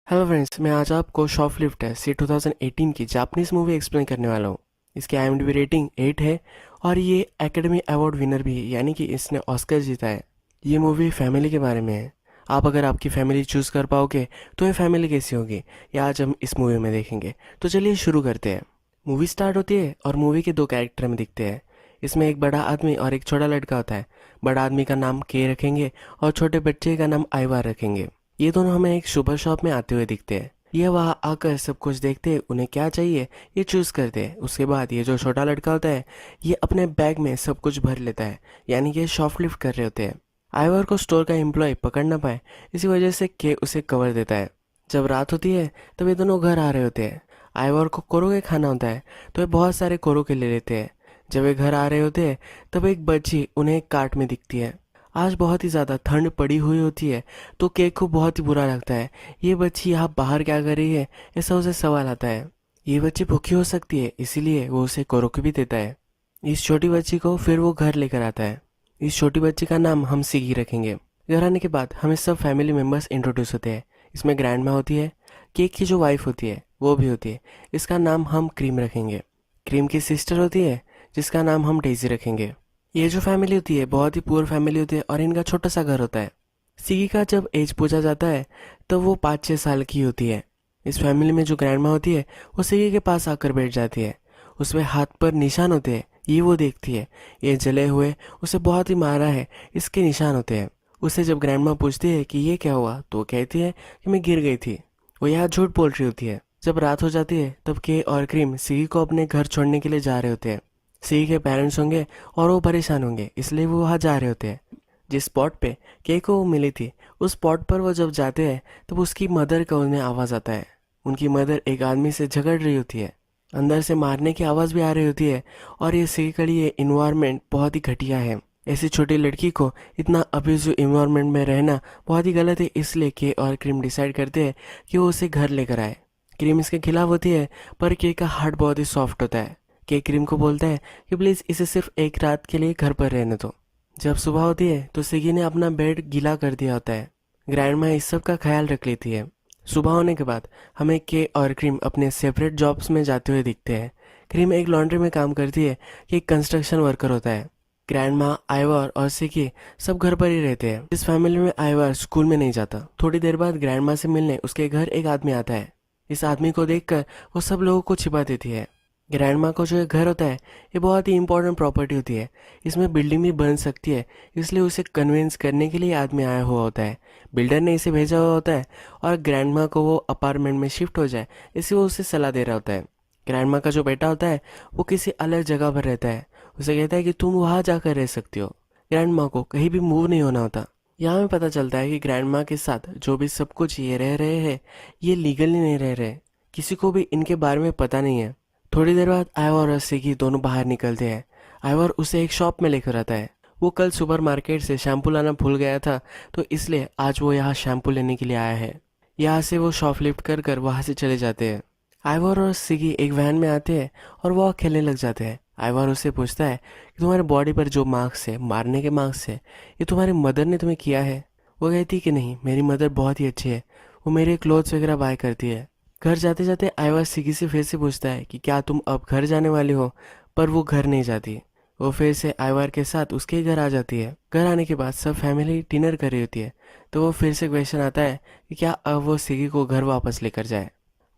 Hello friends, मैं आज आपको शॉपलिफ्ट है सी 2018 की जापानीज़ मूवी एक्सप्लेन करने वाला हूँ। इसकी IMDb रेटिंग 8 है और ये एकेडमी अवार्ड विनर भी है, यानी कि इसने ऑस्कर जीता है। ये मूवी फैमिली के बारे में है। आप अगर आपकी फैमिली चूज़ कर पाओगे तो ये फैमिली कैसी होगी, ये आज हम इस मूवी में देखेंगे। तो चलिए शुरू करते हैं। मूवी स्टार्ट होती है और मूवी के दो कैरेक्टर में दिखते हैं। इसमें एक बड़ा आदमी और एक छोटा लड़का होता है। बड़ा आदमी का नाम के रखेंगे और छोटे बच्चे का नाम आइवार रखेंगे। ये दोनों हमें एक सुपर शॉप में आते हुए दिखते हैं। ये वहाँ आकर सब कुछ देखते हैं, उन्हें क्या चाहिए ये चूज करते हैं। उसके बाद ये जो छोटा लड़का होता है ये अपने बैग में सब कुछ भर लेता है, यानी कि शॉपलिफ्ट कर रहे होते हैं। आइवर को स्टोर का एम्प्लॉय पकड़ ना पाए, इसी वजह से के उसे कवर देता है। जब रात होती है तब ये दोनों घर आ रहे होते हैं। आइवर को कोरोके खाना होता है तो ये बहुत सारे कोरोके ले लेते हैं। जब वे घर आ रहे होते हैं तब एक बच्ची उन्हें एक कार्ट में दिखती है। आज बहुत ही ज़्यादा ठंड पड़ी हुई होती है तो केक को बहुत ही बुरा लगता है। ये बच्ची यहाँ बाहर क्या कर रही है, ऐसा उसे सवाल आता है। ये बच्ची भूखी हो सकती है, इसीलिए वो उसे कोरोके भी देता है। इस छोटी बच्ची को फिर वो घर लेकर आता है। इस छोटी बच्ची का नाम हम सिगी रखेंगे। घर आने के बाद हमें सब फैमिली मेम्बर्स इंट्रोड्यूस होते हैं। इसमें ग्रैंड माँ होती है, केक की जो वाइफ होती है वो भी होती है। इसका नाम हम क्रीम रखेंगे। क्रीम की सिस्टर होती है जिसका नाम हम डेजी रखेंगे। ये जो फैमिली होती है बहुत ही पुअर फैमिली होती है और इनका छोटा सा घर होता है। सिगी का जब एज पूछा जाता है तब वो 5-6 साल की होती है। इस फैमिली में जो ग्रैंड माँ होती है वो सिगी के पास आकर बैठ जाती है। उसमें हाथ पर निशान होते हैं, ये वो देखती है। ये जले हुए उसे बहुत ही मारा है, इसके निशान होते हैं। उसे जब ग्रैंड माँ पूछती है कि ये क्या हुआ तो वो कहती है कि मैं गिर गई थी। वो यहाँ झूठ बोल रही होती है। जब रात हो जाती है तब के और क्रीम सिगी को अपने घर छोड़ने के लिए जा रहे होते हैं। सी के पेरेंट्स होंगे और वो परेशान होंगे, इसलिए वो वहाँ जा रहे होते हैं। जिस स्पॉट पे के को वो मिली थी उस स्पॉट पर वो जब जाते हैं तब उसकी मदर का उन्हें आवाज़ आता है। उनकी मदर एक आदमी से झगड़ रही होती है, अंदर से मारने की आवाज़ भी आ रही होती है। और ये सी कड़ी ये इन्वायरमेंट बहुत ही घटिया है। ऐसी छोटी लड़की को इतना अब्यूजिव इन्वायरमेंट में रहना बहुत ही गलत है, इसलिए के और क्रीम डिसाइड करते हैं कि वो उसे घर लेकर आए। क्रीम इसके खिलाफ होती है पर के का हार्ट बहुत ही सॉफ्ट होता है। के क्रीम को बोलता है कि प्लीज़ इसे सिर्फ एक रात के लिए घर पर रहने दो। जब सुबह होती है तो सिगी ने अपना बेड गीला कर दिया होता है। ग्रैंड माँ इस सब का ख्याल रख लेती है। सुबह होने के बाद हमें के और क्रीम अपने सेपरेट जॉब्स में जाते हुए दिखते हैं। क्रीम एक लॉन्ड्री में काम करती है, कि एक कंस्ट्रक्शन वर्कर होता है। ग्रैंड माँ, आइवर और सिगी सब घर पर ही रहते हैं। इस फैमिली में आइवर स्कूल में नहीं जाता। थोड़ी देर बाद ग्रैंड माँ से मिलने उसके घर एक आदमी आता है। इस आदमी को देखकर वो सब लोगों को छिपा देती है। ग्रैंड माँ को जो ये घर होता है ये बहुत ही इंपॉर्टेंट प्रॉपर्टी होती है। इसमें बिल्डिंग भी बन सकती है, इसलिए उसे कन्विंस करने के लिए आदमी आया हुआ होता है। बिल्डर ने इसे भेजा हुआ होता है और ग्रैंड माँ को वो अपार्टमेंट में शिफ्ट हो जाए, इसी वो उसे सलाह दे रहा होता है। ग्रैंड माँ का जो बेटा होता है वो किसी अलग जगह पर रहता है। उसे कहता है कि तुम वहाँ जाकर रह सकती हो। ग्रैंड माँ को कहीं भी मूव नहीं होना होता। यहाँ में पता चलता है कि ग्रैंड माँ के साथ जो भी सब कुछ ये रह रहे हैं ये लीगली नहीं रह रहे, किसी को भी इनके बारे में पता नहीं है। थोड़ी देर बाद आइवर और सिगी दोनों बाहर निकलते हैं। आइवर उसे एक शॉप में लेकर आता है। वो कल सुपरमार्केट से शैम्पू लाना भूल गया था तो इसलिए आज वो यहाँ शैम्पू लेने के लिए आया है। यहाँ से वो शॉपलिफ्ट कर कर वहाँ से चले जाते हैं। आइवर और सिगी एक वैन में आते हैं और वो खेलने लग जाते हैं। आइवर उससे पूछता है कि तुम्हारे बॉडी पर जो मार्क्स है, मारने के मार्क्स है, ये तुम्हारी मदर ने तुम्हें किया है। वो कहती है कि नहीं, मेरी मदर बहुत ही अच्छी है, वो मेरे क्लोथ्स वगैरह बाय करती है। घर जाते जाते आइवर सिगी से फिर से पूछता है कि क्या तुम अब घर जाने वाली हो, पर वो घर नहीं जाती। वो फिर से आइवर के साथ उसके घर आ जाती है। घर आने के बाद सब फैमिली डिनर कर रही होती है तो वो फिर से क्वेश्चन आता है कि क्या अब वो सिगी को घर वापस लेकर जाए।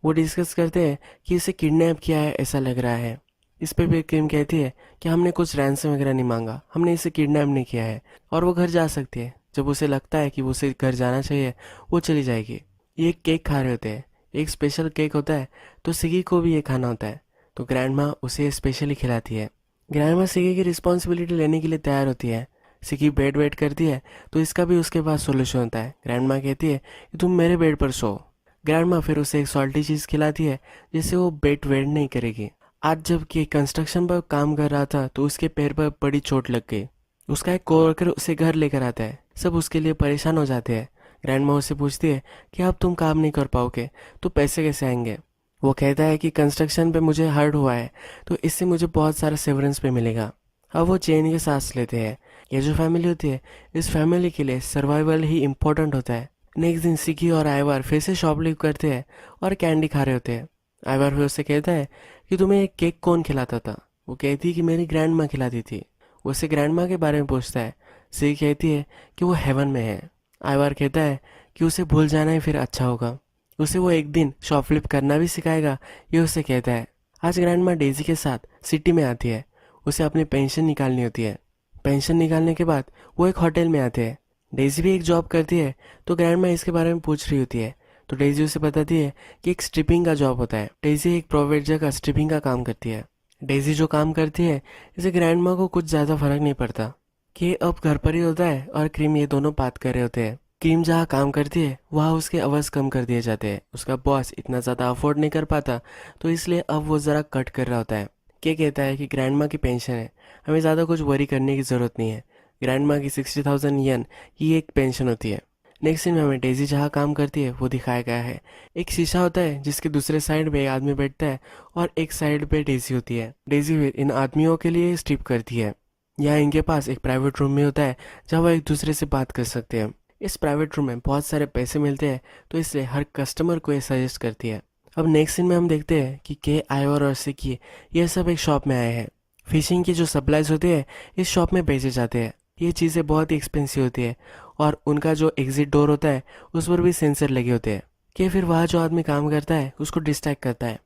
वो डिस्कस करते हैं कि इसे किडनैप किया है ऐसा लग रहा है। इस पे भी क्रीम कहती है कि हमने कुछ रैंसम वगैरह नहीं मांगा, हमने इसे किडनैप नहीं किया है और वो घर जा सकती है। जब उसे लगता है कि वो उसे घर जाना चाहिए वो चली जाएगी। ये केक खा रहे होते हैं, एक स्पेशल केक होता है तो सिगी को भी ये खाना होता है तो ग्रैंड माँ उसे स्पेशली खिलाती है। ग्रैंड माँ सिगी की रिस्पॉन्सिबिलिटी लेने के लिए तैयार होती है। सिगी बेड वेट करती है तो इसका भी उसके पास सोल्यूशन होता है। ग्रैंड माँ कहती है कि तुम मेरे बेड पर सो। ग्रैंड माँ फिर उसे एक सॉल्टी चीज़ खिलाती है जिससे वो बेड वेट नहीं करेगी। आज जब कि कंस्ट्रक्शन पर काम कर रहा था तो उसके पैर पर बड़ी चोट लग गई। उसका एक कोवर्कर उसे घर लेकर आता है। सब उसके लिए परेशान हो जाते हैं। ग्रैंड माँ उससे पूछती है कि अब तुम काम नहीं कर पाओगे तो पैसे कैसे आएंगे। वो कहता है कि कंस्ट्रक्शन पे मुझे हर्ट हुआ है तो इससे मुझे बहुत सारा सेवरेंस पे मिलेगा। अब वो चैन के सांस लेते हैं। ये जो फैमिली होती है इस फैमिली के लिए सर्वाइवल ही इम्पोर्टेंट होता है। नेक्स्ट दिन सिकी और आइवर फिर से शॉपलिफ्ट करते हैं और कैंडी खा रहे होते हैं। आइवर फिर उससे कहता है कि तुम्हें एक केक कौन खिलाता था। वो कहती है कि मेरी ग्रैंड माँ खिलाती थी। वो उससे ग्रैंड माँ के बारे में पूछता है। सिकी कहती है कि वो हेवन में है। आइवर कहता है कि उसे भूल जाना ही फिर अच्छा होगा, उसे वो एक दिन शॉपलिफ्ट करना भी सिखाएगा, ये उससे कहता है। आज ग्रैंड माँ डेजी के साथ सिटी में आती है। उसे अपनी पेंशन निकालनी होती है। पेंशन निकालने के बाद वो एक होटल में आते हैं। डेजी भी एक जॉब करती है, तो ग्रैंड माँ इसके बारे में पूछ रही होती है। तो डेजी उसे बताती है कि एक स्ट्रिपिंग का जॉब होता है। डेजी एक प्राइवेट जगह स्ट्रिपिंग का काम करती है। डेजी जो काम करती है इसे ग्रैंड माँ को कुछ ज़्यादा फर्क नहीं पड़ता कि अब घर पर ही होता है और क्रीम ये दोनों बात कर रहे होते हैं। क्रीम जहाँ काम करती है वहाँ उसके आवाज कम कर दिए जाते हैं। उसका बॉस इतना ज़्यादा अफोर्ड नहीं कर पाता, तो इसलिए अब वो ज़रा कट कर रहा होता है। के कहता है कि ग्रैंड माँ की पेंशन है, हमें ज़्यादा कुछ वरी करने की ज़रूरत नहीं है। ग्रैंड माँ की 60,000 येन की एक पेंशन होती है। नेक्स्ट सीन में हमें डेजी जहाँ काम करती है वो दिखाया गया है। एक शीशा होता है जिसके दूसरे साइड पे एक आदमी बैठता है और एक साइड पे डेजी होती है। डेजी फिर इन आदमियों के लिए स्ट्रिप करती है। यहाँ इनके पास एक प्राइवेट रूम भी होता है जहाँ वो एक दूसरे से बात कर सकते हैं। इस प्राइवेट रूम में बहुत सारे पैसे मिलते हैं, तो इसलिए हर कस्टमर को ये सजेस्ट करती है। अब नेक्स्ट सीन में हम देखते हैं कि के आइवर और सिकी ये सब एक शॉप में आए हैं। फिशिंग की जो सप्लाईज होती है इस शॉप में बेचे जाते हैं। ये चीज़ें बहुत ही एक्सपेंसिव होती है और उनका जो एग्जिट डोर होता है उस पर भी सेंसर लगे होते हैं। कि फिर वहाँ जो आदमी काम करता है उसको डिस्ट्रैक्ट करता है।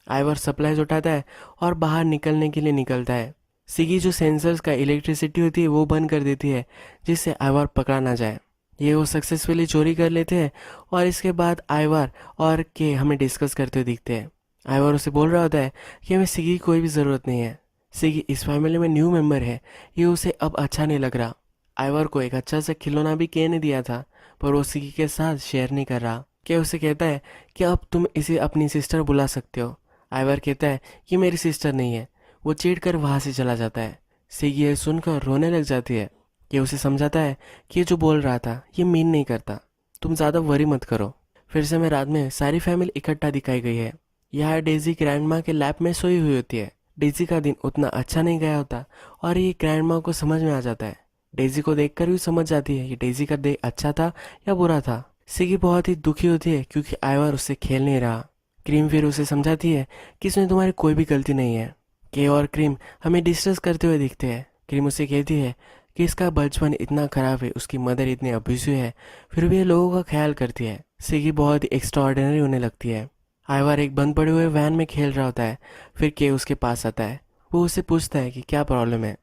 आइवर सप्लाईज उठाता है और बाहर निकलने के लिए निकलता है। सिगी जो सेंसर्स का इलेक्ट्रिसिटी होती है वो बंद कर देती है, जिससे आइवर पकड़ा ना जाए। ये वो सक्सेसफुली चोरी कर लेते हैं और इसके बाद आइवर और के हमें डिस्कस करते हुए दिखते हैं। आइवर उसे बोल रहा होता है कि हमें सिगी की कोई भी ज़रूरत नहीं है। सिगी इस फैमिली में न्यू मेंबर है, ये उसे अब अच्छा नहीं लग रहा। आइवर को एक अच्छा सा खिलौना भी के ने दिया था, पर वो सिगी के साथ शेयर नहीं कर रहा। के उसे कहता है कि अब तुम इसे अपनी सिस्टर बुला सकते हो। आइवर कहता है कि मेरी सिस्टर नहीं है। वो चिढ़ कर वहाँ से चला जाता है। सिगी ये सुनकर रोने लग जाती है। ये उसे समझाता है कि ये जो बोल रहा था ये मीन नहीं करता, तुम ज़्यादा वरी मत करो। फिर से मैं रात में सारी फैमिली इकट्ठा दिखाई गई है। यहाँ डेजी ग्रैंड माँ के लैब में सोई हुई होती है। डेजी का दिन उतना अच्छा नहीं गया होता और ये ग्रैंड माँ को समझ में आ जाता है। डेजी को देखकर भी समझ जाती है कि डेजी का डे अच्छा था या बुरा था। सिगी बहुत ही दुखी होती है क्योंकि आइवर उससे खेल नहीं रहा। क्रीम फिर उसे समझाती है कि इसमें तुम्हारी कोई भी गलती नहीं है। के और क्रीम हमें डिस्कस करते हुए दिखते हैं। क्रीम उसे कहती है कि इसका बचपन इतना खराब है, उसकी मदर इतनी अब्यूसिव है, फिर भी ये लोगों का ख्याल करती है। सिगी बहुत ही एक्स्ट्राऑर्डिनरी होने लगती है। आइवर एक बंद पड़े हुए वैन में खेल रहा होता है। फिर के उसके पास आता है। वो उससे पूछता है कि क्या प्रॉब्लम है।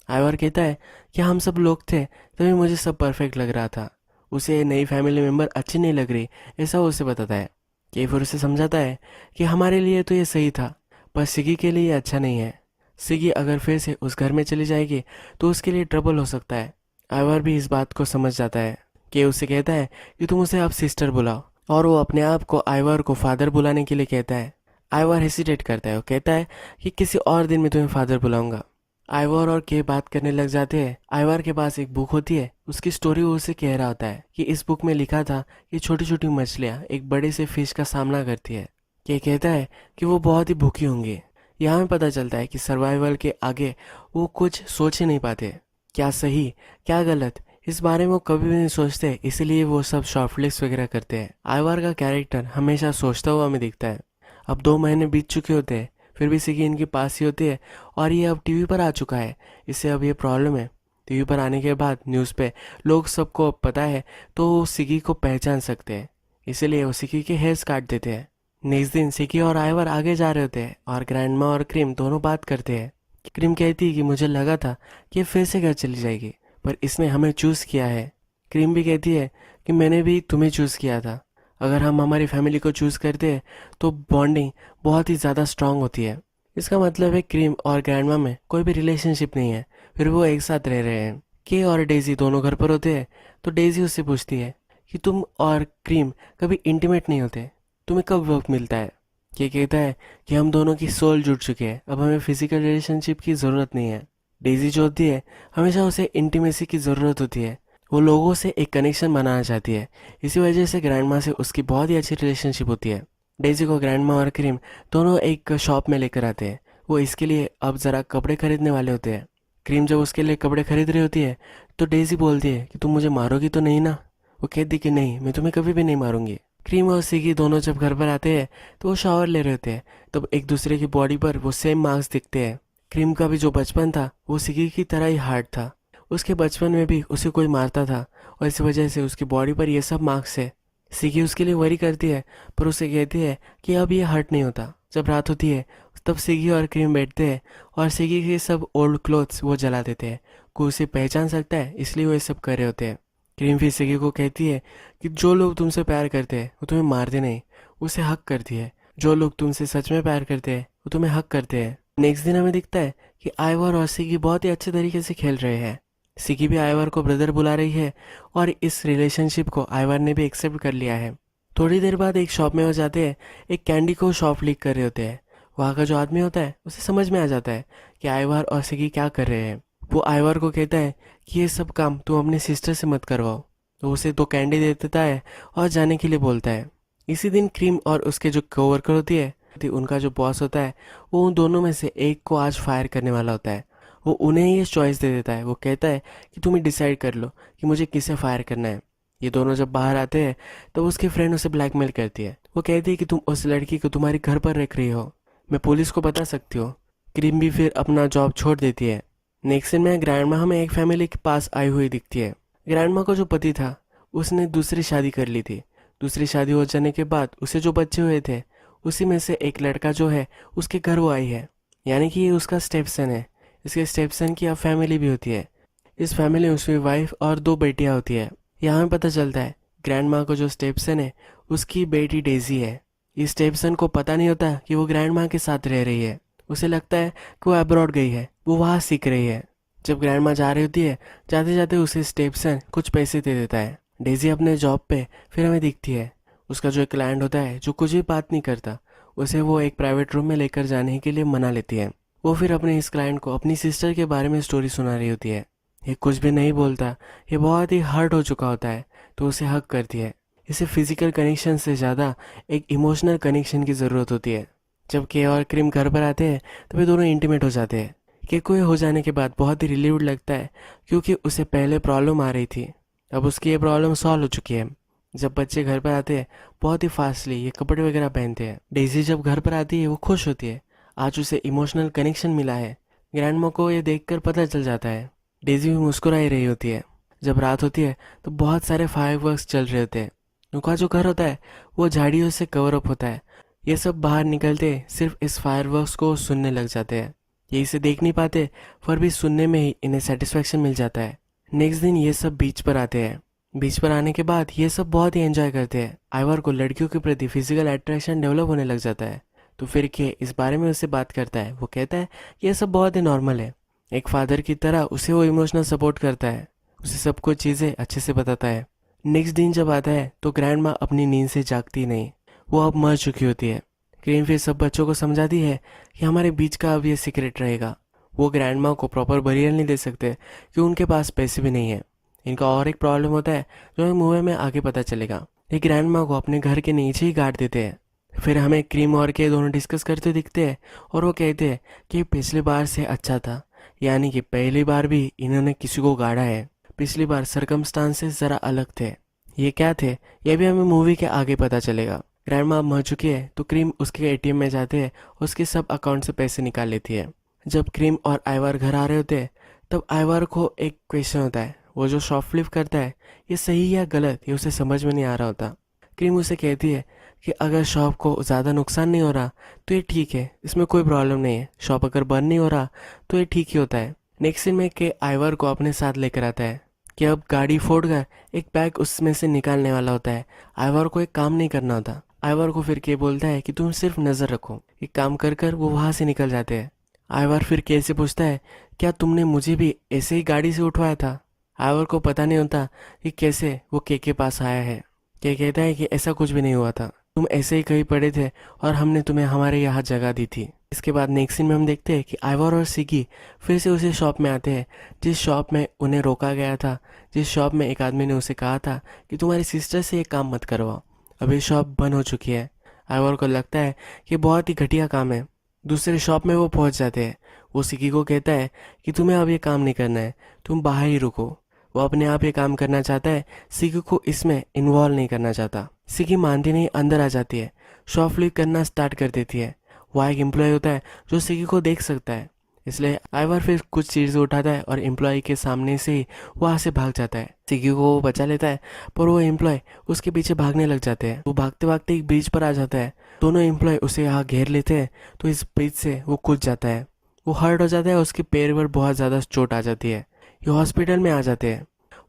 आइवर कहता है कि हम सब लोग थे तभी मुझे सब परफेक्ट लग रहा था, उसे नई फैमिली मेम्बर अच्छी नहीं लग रही, ऐसा वो उसे बताता है। के फिर उसे समझाता है कि हमारे लिए तो ये सही था, पर सिगी के लिए ये अच्छा नहीं है। सिगी अगर फिर से उस घर में चली जाएगी तो उसके लिए ट्रबल हो सकता है। आइवर भी इस बात को समझ जाता है। कि उसे कहता है कि तुम उसे अब सिस्टर बुलाओ, और वो अपने आप को आइवर को फादर बुलाने के लिए कहता है। आइवर हेसिटेट करता है। वो कहता है कि किसी और दिन में तुम्हें फादर बुलाऊंगा। आइवर और के बात करने लग जाते हैं। आइवर के पास एक बुक होती है, उसकी स्टोरी वो उसे कह रहा होता है कि इस बुक में लिखा था कि छोटी छोटी मछलियाँ एक बड़े से फिश का सामना करती है। के कहता है कि वो बहुत ही भूखी होंगी। यहाँ में पता चलता है कि सर्वाइवल के आगे वो कुछ सोच ही नहीं पाते, क्या सही क्या गलत इस बारे में वो कभी भी नहीं सोचते, इसीलिए वो सब शॉर्ट फिल्म्स वगैरह करते हैं। आइवर का कैरेक्टर हमेशा सोचता हुआ हमें दिखता है। अब 2 महीने बीत चुके होते हैं, फिर भी सिगी इनके पास ही होती है और ये अब टीवी पर आ चुका है। इससे अब ये प्रॉब्लम है, टीवी पर आने के बाद न्यूज़ पे लोग सबको अब पता है तो वो सिगी को पहचान सकते हैं, इसीलिए वो सिगी के हेयर्स काट देते हैं। नेक्स्ट दिन सिगी और आइवर आगे जा रहे होते हैं और ग्रैंडमा और क्रीम दोनों बात करते हैं। क्रीम कहती है कि मुझे लगा था कि ये फिर से घर चली जाएगी, पर इसने हमें चूज़ किया है। क्रीम भी कहती है कि मैंने भी तुम्हें चूज़ किया था। अगर हम हमारी फैमिली को चूज़ करते हैं तो बॉन्डिंग बहुत ही ज़्यादा स्ट्रांग होती है। इसका मतलब है क्रीम और ग्रैंडमा में कोई भी रिलेशनशिप नहीं है, फिर वो एक साथ रह रहे हैं। के और डेजी दोनों घर पर होते हैं, तो डेजी उससे पूछती है कि तुम और क्रीम कभी इंटीमेट नहीं होते, तुम्हें कब वक्त मिलता है। के कहता है कि हम दोनों की सोल जुड़ चुके हैं, अब हमें फिजिकल रिलेशनशिप की ज़रूरत नहीं है। डेजी जो होती है हमेशा उसे इंटीमेसी की ज़रूरत होती है, वो लोगों से एक कनेक्शन बनाना चाहती है। इसी वजह से ग्रैंडमा से उसकी बहुत ही अच्छी रिलेशनशिप होती है। डेजी को ग्रैंडमा और क्रीम दोनों एक शॉप में लेकर आते हैं। वो इसके लिए अब ज़रा कपड़े खरीदने वाले होते हैं। क्रीम जब उसके लिए कपड़े खरीद रही होती है तो डेजी बोलती है कि तुम मुझे मारोगी तो नहीं ना। वो वो कहती कि नहीं, मैं तुम्हें कभी भी नहीं मारूंगी। क्रीम और सिगी दोनों जब घर पर आते हैं तो वो शावर ले रहे होते हैं, तब एक दूसरे की बॉडी पर वो सेम मार्क्स दिखते हैं। क्रीम का भी जो बचपन था वो सिगी की तरह ही हार्ड था। उसके बचपन में भी उसे कोई मारता था और इस वजह से उसकी बॉडी पर ये सब मार्क्स है। सिगी उसके लिए वरी करती है, पर उसे कहती है कि अब ये हर्ट नहीं होता। जब रात होती है तब सिगी और क्रीम बैठते हैं और सिगी के सब ओल्ड क्लोथ्स वो जला देते हैं। कोई उसे पहचान सकता है इसलिए वो ये सब कर रहे होते हैं। क्रीम फिर सिगी को कहती है कि जो लोग तुमसे प्यार करते हैं वो तुम्हें मारते नहीं, उसे हक करती है। जो लोग तुमसे सच में प्यार करते हैं वो तुम्हें हक करते हैं। नेक्स्ट दिन हमें दिखता है कि आइवर और सिगी बहुत ही अच्छे तरीके से खेल रहे हैं। सिगी भी आइवर को ब्रदर बुला रही है और इस रिलेशनशिप को आइवर ने भी एक्सेप्ट कर लिया है। थोड़ी देर बाद एक शॉप में हो जाते हैं। एक कैंडी को शॉप लीक कर रहे होते हैं। वहाँ का जो आदमी होता है उसे समझ में आ जाता है कि आइवर और सिगी क्या कर रहे हैं। वो आइवर को कहता है कि ये सब काम तुम अपनी सिस्टर से मत करवाओ। तो उसे दो कैंडी दे देता है और जाने के लिए बोलता है। इसी दिन क्रीम और उसके जो कोवर्कर होती है, उनका जो बॉस होता है, वो उन दोनों में से एक को आज फायर करने वाला होता है। वो उन्हें ये चॉइस दे देता है। वो कहता है कि तुम ही डिसाइड कर लो कि मुझे किसे फायर करना है। ये दोनों जब बाहर आते हैं तो उसकी फ्रेंड उसे ब्लैकमेल करती है। वो कहती है कि तुम उस लड़की को तुम्हारी घर पर रख रही हो, मैं पुलिस को बता सकती हूँ। क्रीम भी फिर अपना जॉब छोड़ देती है। नेक्स्ट दिन में ग्रैंडमा हमें एक फैमिली के पास आई हुई दिखती है। ग्रैंडमा का जो पति था उसने दूसरी शादी कर ली थी। दूसरी शादी हो जाने के बाद उसे जो बच्चे हुए थे उसी में से एक लड़का जो है उसके घर वो आई है, यानी कि ये उसका स्टेपसन है। इसके स्टेपसन की अब फैमिली भी होती है। इस फैमिली में उसकी वाइफ और दो बेटियां होती है। यहाँ में पता चलता है ग्रैंड माँ को जो स्टेपसन है उसकी बेटी डेजी है। इस स्टेपसन को पता नहीं होता कि वो ग्रैंड माँ के साथ रह रही है। उसे लगता है कि वो अब्रॉड गई है, वो वहाँ सीख रही है। जब ग्रैंड माँ जा रही होती है, जाते जाते उसे स्टेपसन कुछ पैसे दे देता है। डेजी अपने जॉब पे फिर हमें दिखती है। उसका जो एक क्लाइंट होता है जो कुछ भी बात नहीं करता, उसे वो एक प्राइवेट रूम में लेकर जाने के लिए मना लेती है। वो फिर अपने इस क्लाइंट को अपनी सिस्टर के बारे में स्टोरी सुना रही होती है। ये कुछ भी नहीं बोलता, ये बहुत ही हर्ट हो चुका होता है, तो उसे हक करती है। इसे फिजिकल कनेक्शन से ज़्यादा एक इमोशनल कनेक्शन की ज़रूरत होती है। जब के और क्रीम घर पर आते हैं तो वे दोनों इंटीमेट हो जाते हैं। के को हो जाने के बाद बहुत ही रिलीव्ड लगता है, क्योंकि उसे पहले प्रॉब्लम आ रही थी, अब उसकी ये प्रॉब्लम सॉल्व हो चुकी है। जब बच्चे घर पर आते हैं बहुत ही फास्टली ये कपड़े वगैरह पहनते हैं। डेजी जब घर पर आती है वो खुश होती है, आज उसे इमोशनल कनेक्शन मिला है। ग्रैंडमा को ये देखकर पता चल जाता है। डेजी भी मुस्कुराई रही होती है। जब रात होती है तो बहुत सारे फायरवर्क्स चल रहे होते हैं। उनका जो घर होता है वो झाड़ियों से कवर अप होता है। ये सब बाहर निकलते सिर्फ इस फायरवर्क्स को सुनने लग जाते हैं। ये इसे देख नहीं पाते, पर भी सुनने में ही इन्हें सेटिस्फेक्शन मिल जाता है। नेक्स्ट दिन ये सब बीच पर आते हैं। बीच पर आने के बाद ये सब बहुत ही एंजॉय करते हैं। आइवर को लड़कियों के प्रति फिजिकल अट्रैक्शन डेवलप होने लग जाता है, तो फिर के इस बारे में उससे बात करता है। वो कहता है ये सब बहुत ही नॉर्मल है। एक फादर की तरह उसे वो इमोशनल सपोर्ट करता है, उसे सब कुछ चीज़ें अच्छे से बताता है। नेक्स्ट दिन जब आता है तो ग्रैंड माँ अपनी नींद से जागती नहीं, वो अब मर चुकी होती है। क्रीम फिर सब बच्चों को समझाती है कि हमारे बीच का अब ये सीक्रेट रहेगा। वो ग्रैंड माँ को प्रॉपर बरियल नहीं दे सकते क्योंकि उनके पास पैसे भी नहीं है। इनका और एक प्रॉब्लम होता है जो हमें मूवी में आगे पता चलेगा। ये ग्रैंड माँ को अपने घर के नीचे ही गाड़ देते हैं। फिर हमें क्रीम और के दोनों डिस्कस करते दिखते हैं और वो कहते हैं कि पिछली बार से अच्छा था, यानी कि पहली बार भी इन्होंने किसी को गाड़ा है, पिछली बार सर्कमस्टांसेस ज़रा अलग थे। ये क्या थे ये भी हमें मूवी के आगे पता चलेगा। ग्रैंड माँ मर चुकी है तो क्रीम उसके एटीएम में जाते हैं, उसके सब अकाउंट से पैसे निकाल लेती है। जब क्रीम और आइवर घर आ रहे होते हैं तब आइवर को एक क्वेश्चन होता है, वो जो शॉप फ्लिप करता है ये सही या गलत ये उसे समझ में नहीं आ रहा होता। क्रीम उसे कहती है कि अगर शॉप को ज़्यादा नुकसान नहीं हो रहा तो ये ठीक है, इसमें कोई प्रॉब्लम नहीं है। शॉप अगर बंद नहीं हो रहा तो ये ठीक ही होता है। नेक्स्ट सीन में के आइवर को अपने साथ लेकर आता है कि अब गाड़ी फोड़कर एक बैग उसमें से निकालने वाला होता है। आइवर को एक काम नहीं करना होता। आइवर को फिर के बोलता है कि तुम सिर्फ नज़र रखो। एक काम कर कर वो वहाँ से निकल जाते हैं। आइवर फिर के से पूछता है क्या तुमने मुझे भी ऐसे ही गाड़ी से उठवाया था। आइवर को पता नहीं होता कि कैसे वो के पास आया है। के कहता है कि ऐसा कुछ भी नहीं हुआ था, तुम ऐसे ही कहीं पड़े थे और हमने तुम्हें हमारे यहाँ जगह दी थी। इसके बाद नेक्स्ट सीन में हम देखते हैं कि आइवर और सिगी फिर से उसी शॉप में आते हैं जिस शॉप में उन्हें रोका गया था, जिस शॉप में एक आदमी ने उसे कहा था कि तुम्हारी सिस्टर से ये काम मत करवाओ। अब ये शॉप बंद हो चुकी है। आइवर को लगता है कि बहुत ही घटिया काम है। दूसरे शॉप में वो पहुंच जाते हैं। वो सिगी को कहता है कि तुम्हें अब ये काम नहीं करना है, तुम बाहर ही रुको। वो अपने आप ये काम करना चाहता है, सिगी को इसमें इन्वॉल्व नहीं करना चाहता। सिगी मानती नहीं, अंदर आ जाती है, शॉपलिफ्ट करना स्टार्ट कर देती है। वहाँ एक एम्प्लॉय होता है जो सिगी को देख सकता है, इसलिए आइवर फिर कुछ चीज़ें उठाता है और एम्प्लॉय के सामने से ही वहाँ से भाग जाता है। सिगी को वो बचा लेता है, पर वो एम्प्लॉय उसके पीछे भागने लग जाते हैं। वो भागते भागते एक ब्रिज पर आ जाता है। दोनों एम्प्लॉय उसे यहाँ घेर लेते हैं, तो इस ब्रिज से वो कूद जाता है। वो हर्ट हो जाता है, उसके पैर पर बहुत ज़्यादा चोट आ जाती है। ये हॉस्पिटल में आ जाते हैं।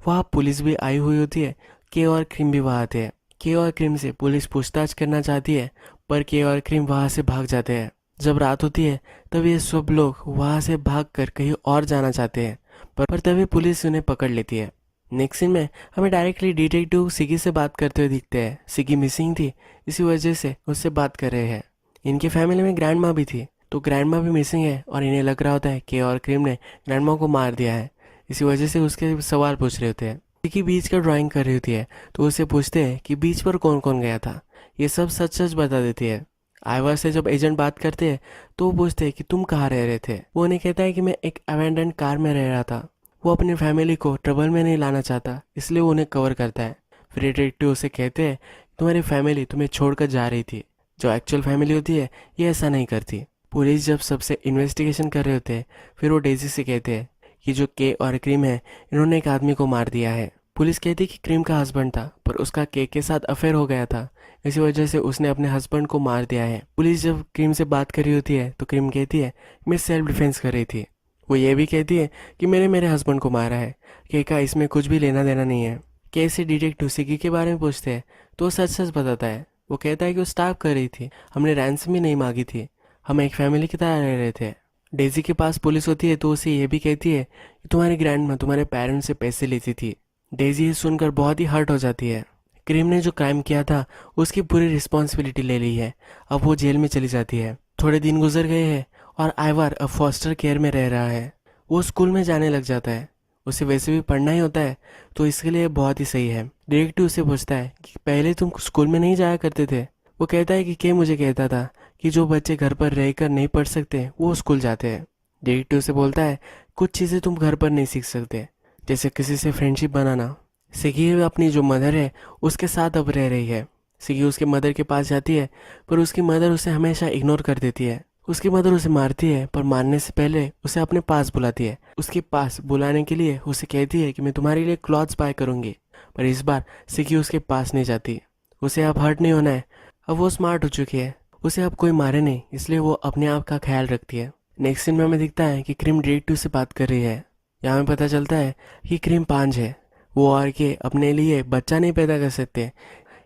वहाँ पुलिस भी आई हुई होती है। के और क्रीम भी वहाँ आते हैं। के और क्रीम से पुलिस पूछताछ करना चाहती है, पर के और क्रीम वहाँ से भाग जाते हैं। जब रात होती है तब ये सब लोग वहाँ से भागकर कहीं और जाना चाहते हैं, पर तभी पुलिस उन्हें पकड़ लेती है। नेक्स्ट सीन में हमें डायरेक्टली डिटेक्टिव सिगी से बात करते हुए दिखते हैं। सिगी मिसिंग थी, इसी वजह से उससे बात कर रहे हैं। इनकी फैमिली में ग्रैंड माँ भी थी, तो ग्रैंड माँ भी मिसिंग है और इन्हें लग रहा होता है कि और क्रीम ने ग्रैंड माँ को मार दिया है। इसी वजह से उसके सवाल पूछ रहे होते हैं। सिगी बीच का ड्राइंग कर रही होती है, तो उससे पूछते हैं कि बीच पर कौन कौन गया था। ये सब सच सच बता देती है। आइवर से जब एजेंट बात करते हैं तो वो पूछते हैं कि तुम कहाँ रह रहे थे। वो उन्हें कहता है कि मैं एक अबैंडन कार में रह रहा था। वो अपनी फैमिली को ट्रबल में नहीं लाना चाहता, इसलिए वो उन्हें कवर करता है। फिर डिटेक्टिव उसे कहते हैं तुम्हारी फैमिली तुम्हें छोड़कर जा रही थी। जो एक्चुअल फैमिली होती है ये ऐसा नहीं करती। पुलिस जब सबसे इन्वेस्टिगेशन कर रहे होते हैं, फिर वो डेजी से कहते हैं कि जो के और क्रीम है इन्होंने एक आदमी को मार दिया है। पुलिस कहती है कि क्रीम का हस्बैंड था, पर उसका के साथ अफेयर हो गया था, इसी वजह से उसने अपने हस्बैंड को मार दिया है। पुलिस जब क्रीम से बात कर रही होती है तो क्रीम कहती है मैं सेल्फ डिफेंस कर रही थी। वो ये भी कहती है कि मैंने मेरे हस्बैंड को मारा है, के का इसमें कुछ भी लेना देना नहीं है। के से डिटेक्टिव सिगी के बारे में पूछते हैं तो वो सच सच बताता है। वो कहता है कि वो स्टाफ कर रही थी, हमने रैंसम भी नहीं मांगी थी, हम एक फैमिली की तरह रह रहे थे। डेजी के पास पुलिस होती है तो उसे ये भी कहती है कि तुम्हारी ग्रैंड माँ तुम्हारे पेरेंट्स से पैसे लेती थी। डेजी ये सुनकर बहुत ही हर्ट हो जाती है। क्रीम ने जो क्राइम किया था उसकी पूरी रिस्पॉन्सिबिलिटी ले ली है, अब वो जेल में चली जाती है। थोड़े दिन गुजर गए हैं और आइवर अब फॉस्टर केयर में रह रहा है। वो स्कूल में जाने लग जाता है, उसे वैसे भी पढ़ना ही होता है, तो इसके लिए बहुत ही सही है। डिटेक्टिव उसे पूछता है कि पहले तुम स्कूल में नहीं जाया करते थे। वो कहता है कि के मुझे कहता था कि जो बच्चे घर पर रहकर नहीं पढ़ सकते वो स्कूल जाते हैं। डिटेक्टिव से बोलता है कुछ चीज़ें तुम घर पर नहीं सीख सकते, जैसे किसी से फ्रेंडशिप बनाना। सिगी अपनी जो मदर है उसके साथ अब रह रही है। सिगी उसके मदर के पास जाती है, पर उसकी मदर उसे हमेशा इग्नोर कर देती है। उसकी मदर उसे मारती है, पर मारने से पहले उसे अपने पास बुलाती है। उसके पास बुलाने के लिए उसे कहती है कि मैं तुम्हारे लिए क्लॉथ्स बाय करूंगी, पर इस बार सिगी उसके पास नहीं जाती। उसे अब हर्ट नहीं होना है, अब वो स्मार्ट हो चुकी है, उसे अब कोई मारे नहीं, इसलिए वो अपने आप का ख्याल रखती है। नेक्स्ट सीन में हमें दिखता है कि क्रीम डिटेक्टिव से बात कर रही है। यहाँ में पता चलता है कि क्रीम 5 है। वो और के अपने लिए बच्चा नहीं पैदा कर सकते,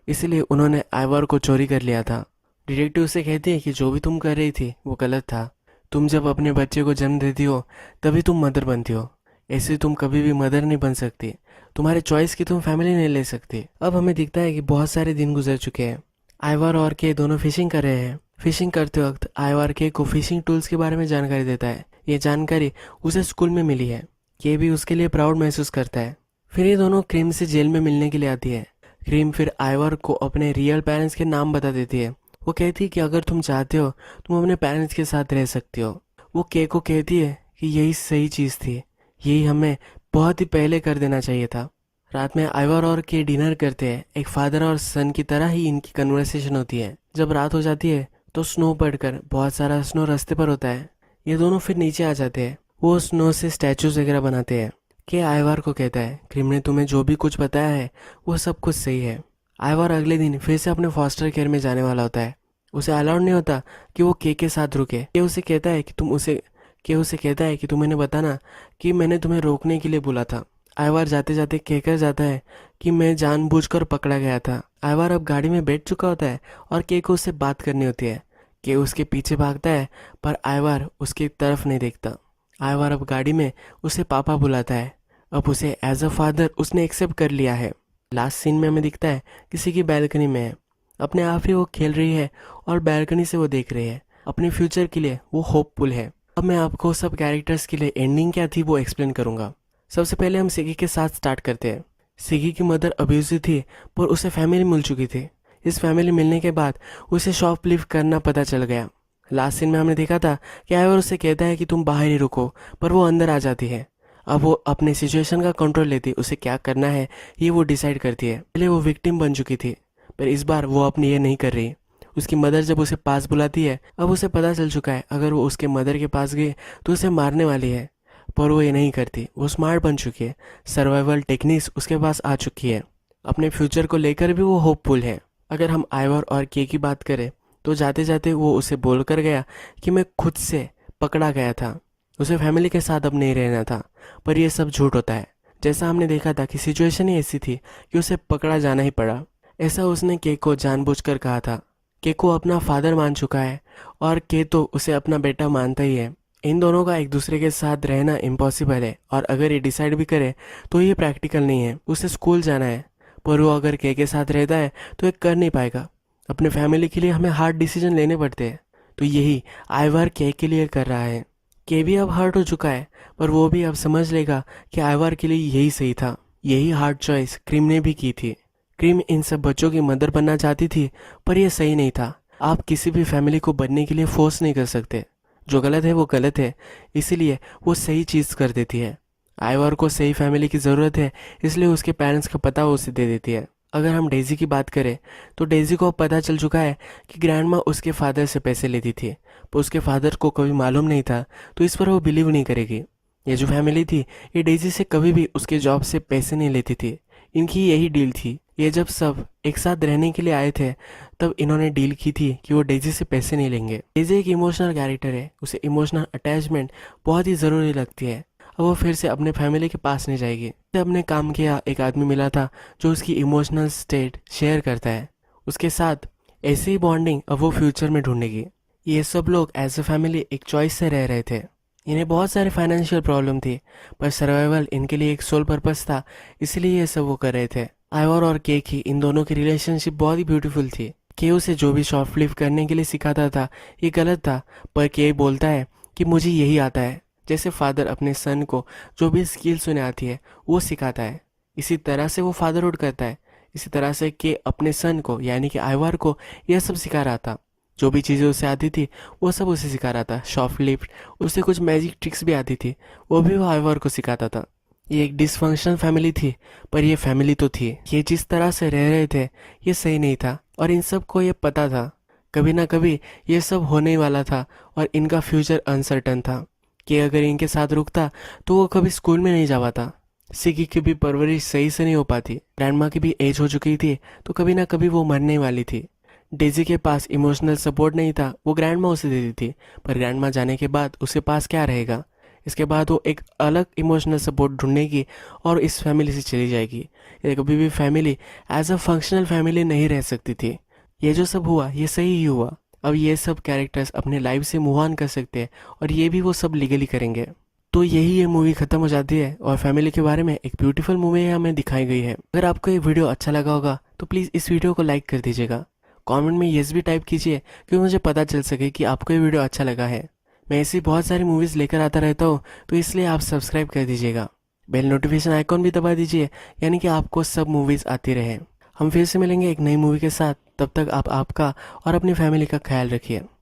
इसलिए उन्होंने आइवर को चोरी कर लिया था। डिटेक्टिव से कहते हैं कि जो भी तुम कर रही थी वो गलत था। तुम जब अपने बच्चे को जन्म देती हो तभी तुम मदर बनती हो, ऐसे तुम कभी भी मदर नहीं बन सकती। तुम्हारे चॉइस की तुम फैमिली नहीं ले सकती। अब हमें दिखता है कि बहुत सारे दिन गुजर चुके हैं। आइवर और के दोनों फिशिंग कर रहे हैं। फिशिंग करते वक्त आइवर के को फिशिंग टूल्स के बारे में जानकारी देता है। ये जानकारी उसे स्कूल में मिली है। के भी उसके लिए प्राउड महसूस करता है। फिर ये दोनों क्रीम से जेल में मिलने के लिए आती है। क्रीम फिर आइवर को अपने रियल पेरेंट्स के नाम बता देती है। वो कहती है कि अगर तुम चाहते हो तुम अपने पेरेंट्स के साथ रह सकती हो। वो के को कहती है कि यही सही चीज़ थी, यही हमें बहुत ही पहले कर देना चाहिए था। रात में आइवर और के डिनर करते हैं। एक फादर और सन की तरह ही इनकी कन्वर्सेशन होती है। जब रात हो जाती है तो स्नो पड़कर बहुत सारा स्नो रास्ते पर होता है। ये दोनों फिर नीचे आ जाते हैं। वो स्नो से स्टैचूज वगैरह बनाते हैं। के आइवर को कहता है क्रीम ने तुम्हें जो भी कुछ बताया है वो सब कुछ सही है। आइवर अगले दिन फिर से अपने फॉस्टर केयर में जाने वाला होता है। उसे अलाउड नहीं होता कि वो के साथ रुके। के उसे कहता है कि तुम इन्हें बताना कि मैंने तुम्हें रोकने के लिए बोला था। आइवर जाते जाते कहकर जाता है कि मैं जानबूझकर पकड़ा गया था। आइवर अब गाड़ी में बैठ चुका होता है और के को उससे बात करनी होती है। के उसके पीछे भागता है, पर आइवर उसकी तरफ नहीं देखता। आइवर अब गाड़ी में उसे पापा बुलाता है। अब उसे एज अ फादर उसने एक्सेप्ट कर लिया है। लास्ट सीन में हमें दिखता है किसी की बैल्कनी में है। अपने आप ही वो खेल रही है और बैल्कनी से वो देख रही है। अपने फ्यूचर के लिए वो होपफुल है। अब मैं आपको सब कैरेक्टर्स के लिए एंडिंग क्या थी वो एक्सप्लेन करूंगा। सबसे पहले हम सिगी के साथ स्टार्ट करते हैं। सिगी की मदर अब्यूजिव थी, पर उसे फैमिली मिल चुकी थी। इस फैमिली मिलने के बाद उसे शॉपलिफ्ट करना पता चल गया। लास्ट सीन में हमने देखा था कि आइवर उससे कहता है कि तुम बाहर ही रुको, पर वो अंदर आ जाती है। अब वो अपने सिचुएशन का कंट्रोल लेती है, उसे क्या करना है ये वो डिसाइड करती है। पहले वो विक्टिम बन चुकी थी, पर इस बार वो अपनी ये नहीं कर रही। उसकी मदर जब उसे पास बुलाती है, अब उसे पता चल चुका है अगर वो उसके मदर के पास गई तो उसे मारने वाली है, पर वो ये नहीं करती। वो स्मार्ट बन चुकी है, सर्वाइवल टेक्निक्स उसके पास आ चुकी है, अपने फ्यूचर को लेकर भी वो होपफुल है। अगर हम आइवर और के की बात करें तो जाते जाते वो उसे बोल कर गया कि मैं खुद से पकड़ा गया था, उसे फैमिली के साथ अब नहीं रहना था। पर यह सब झूठ होता है। जैसा हमने देखा था कि सिचुएशन ही ऐसी थी कि उसे पकड़ा जाना ही पड़ा। ऐसा उसने के को जानबूझकर कहा था। के को अपना फादर मान चुका है और के तो उसे अपना बेटा मानता ही है। इन दोनों का एक दूसरे के साथ रहना इम्पॉसिबल है, और अगर ये डिसाइड भी करे तो ये प्रैक्टिकल नहीं है। उसे स्कूल जाना है, पर वो अगर के साथ रहता है तो ये कर नहीं पाएगा। अपने फैमिली के लिए हमें हार्ड डिसीजन लेने पड़ते हैं, तो यही आइवर के लिए कर रहा है। के भी अब हर्ट हो चुका है, पर वो भी अब समझ लेगा कि आइवर के लिए यही सही था। यही हार्ड चॉइस क्रीम ने भी की थी। क्रीम इन सब बच्चों की मदर बनना चाहती थी, पर यह सही नहीं था। आप किसी भी फैमिली को बनने के लिए फोर्स नहीं कर सकते। जो गलत है वो गलत है, इसीलिए वो सही चीज़ कर देती है। आइवर को सही फैमिली की ज़रूरत है, इसलिए उसके पेरेंट्स का पता वो उसे दे देती है। अगर हम डेजी की बात करें तो डेजी को अब पता चल चुका है कि ग्रैंडमा उसके फादर से पैसे लेती थी, पर उसके फादर को कभी मालूम नहीं था, तो इस पर वो बिलीव नहीं करेगी। ये जो फैमिली थी ये डेजी से कभी भी उसके जॉब से पैसे नहीं लेती थी। इनकी यही डील थी। ये जब सब एक साथ रहने के लिए आए थे तब इन्होंने डील की थी कि वो डेजी से पैसे नहीं लेंगे। डेजी एक इमोशनल कैरेक्टर है, उसे इमोशनल अटैचमेंट बहुत ही ज़रूरी लगती है। अब वो फिर से अपने फैमिली के पास नहीं जाएगी। उसे अपने काम किया एक आदमी मिला था जो उसकी इमोशनल स्टेट शेयर करता है, उसके साथ ऐसी ही बॉन्डिंग अब वो फ्यूचर में ढूंढेगी। ये सब लोग एज अ फैमिली एक चॉइस से रह रहे थे। इन्हें बहुत सारे फाइनेंशियल प्रॉब्लम थी, पर सर्वाइवल इनके लिए एक सोल पर्पस था, इसलिए ये सब वो कर रहे थे। आइवर और के की इन दोनों की रिलेशनशिप बहुत ही ब्यूटीफुल थी। के उसे जो भी शॉर्ट फ्लिप करने के लिए सिखाता था ये गलत था, पर के बोलता है कि मुझे यही आता है। जैसे फादर अपने सन को जो भी स्किल्स उन्हें आती है वो सिखाता है, इसी तरह से वो फादरहुड करता है। इसी तरह से के अपने सन को यानी कि आइवर को यह सब सिखा रहा था। जो भी चीज़ें उसे आती थी वो सब उसे सिखा रहा था। शॉर्ट फ्लिप, उसे कुछ मैजिक ट्रिक्स भी आती थी, वो भी वो आइवर को सिखाता था। ये एक डिसफंक्शनल फैमिली थी, पर ये फैमिली तो थी। ये जिस तरह से रह रहे थे ये सही नहीं था, और इन सब को ये पता था कभी ना कभी ये सब होने ही वाला था, और इनका फ्यूचर अनसर्टन था कि अगर इनके साथ रुकता तो वो कभी स्कूल में नहीं जा पाता। सिकी की भी परवरिश सही से नहीं हो पाती। ग्रैंडमा की भी एज हो चुकी थी, तो कभी ना कभी वो मरने वाली थी। डेजी के पास इमोशनल सपोर्ट नहीं था, वो ग्रैंडमा उसे देती थी, पर ग्रैंडमा जाने के बाद उसके पास क्या रहेगा। इसके बाद वो एक अलग इमोशनल सपोर्ट ढूंढेगी और इस फैमिली से चली जाएगी। ये कभी भी family as a functional family नहीं रह सकती थी। ये जो सब हुआ ये सही ही हुआ। अब ये सब कैरेक्टर्स अपने लाइफ से मूव ऑन कर सकते हैं, और ये भी वो सब लीगली करेंगे। तो यही ये मूवी खत्म हो जाती है, और फैमिली के बारे में एक ब्यूटीफुल मूवी हमें दिखाई गई है। अगर आपको ये वीडियो अच्छा लगा होगा तो प्लीज़ इस वीडियो को लाइक कर दीजिएगा। कमेंट में येस भी टाइप कीजिए क्योंकि मुझे पता चल सके कि आपको ये वीडियो अच्छा लगा है। मैं ऐसी बहुत सारी मूवीज़ लेकर आता रहता हूँ, तो इसलिए आप सब्सक्राइब कर दीजिएगा। बेल नोटिफिकेशन आइकॉन भी दबा दीजिए, यानी कि आपको सब मूवीज़ आती रहे। हम फिर से मिलेंगे एक नई मूवी के साथ। तब तक आप आपका और अपनी फैमिली का ख्याल रखिए।